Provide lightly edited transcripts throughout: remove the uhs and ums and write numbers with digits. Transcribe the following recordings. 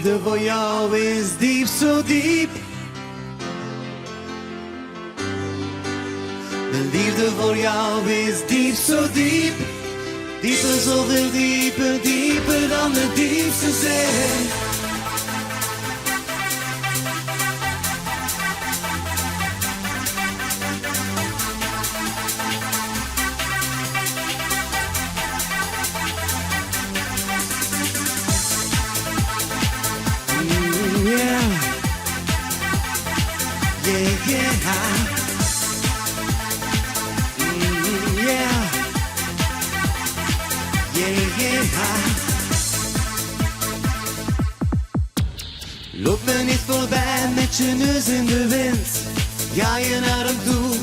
liefde voor jou is diep, zo diep. Mijn liefde voor jou is diep, zo diep. Dieper, zoveel dieper, dieper dan de diepste zee. Loop me niet voorbij met je neus in de wind. Ga je naar hem toe?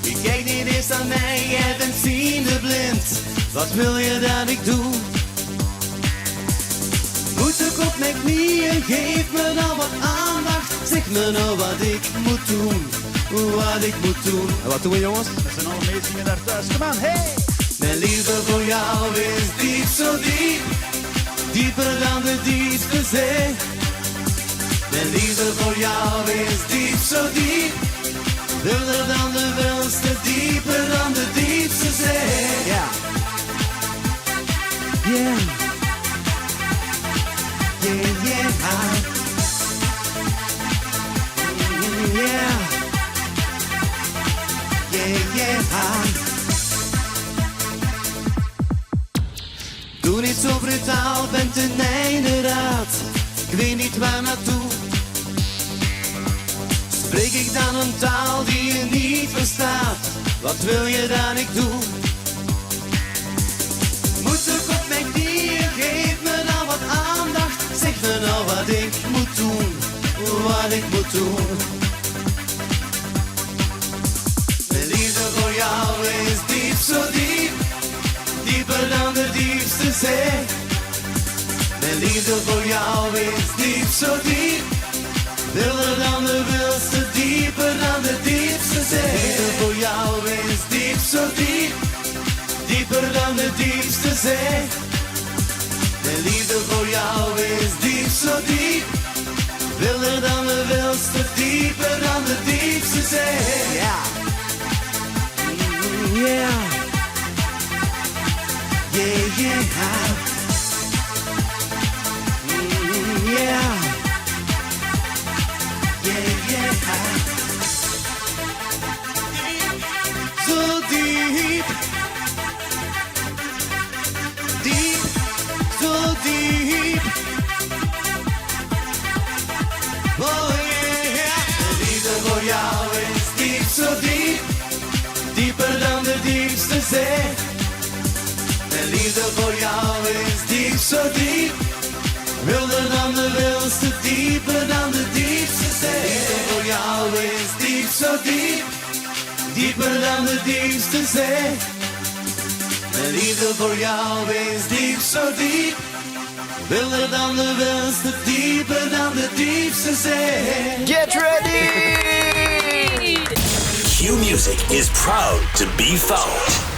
Je kijkt niet eens aan mij, jij bent ziende blind. Wat wil je dat ik doe? Moet ik op mijn knieën, geef me nou wat aandacht. Zeg me nou wat ik moet doen, wat ik moet doen. En wat doen we, jongens? We zijn al meezingen daar thuis. Kom aan, hey! Mijn liefde voor jou is diep, zo diep. Dieper dan de diepste zee. Mijn liefde voor jou is diep, zo diep. Wilder dan de wilste, dieper dan de diepste zee. Ja. Yeah. Yeah, yeah. Yeah. Yeah, yeah. Doe niet zo brutaal, bent ten einde raad. Ik weet niet waar naartoe. Spreek ik dan een taal die je niet verstaat? Wat wil je dat ik doe? Moet ik op mijn knieën, geef me nou wat aandacht. Zeg me nou wat ik moet doen, wat ik moet doen. Mijn liefde voor jou is diep, zo diep. Dieper dan de diepste zee. Mijn liefde voor jou is diep, zo diep. Wilder dan de wilste, dieper dan de diepste zee. Mijn liefde voor jou is diep, zo diep. Dieper dan de diepste zee. Mijn liefde voor jou is diep, zo diep. Wilder dan de wilste, dieper dan de diepste zee. Ja. Yeah. Yeah, yeah. Yeah. Yeah, yeah. So deep. Deep, so deep. Oh yeah. De liefde voor jou is diep, zo diep. Dieper dan de diepste zee. Mijn liefde voor jou is diep, zo diep. Wilder dan de wilste, dieper dan de diepste zee. Mijn liefde voor jou is diep, zo diep. Dieper dan de diepste zee. Mijn liefde voor jou is diep, zo diep. Wilder dan de wilste, dieper dan de diepste zee. Get ready! Q Music is proud to be found.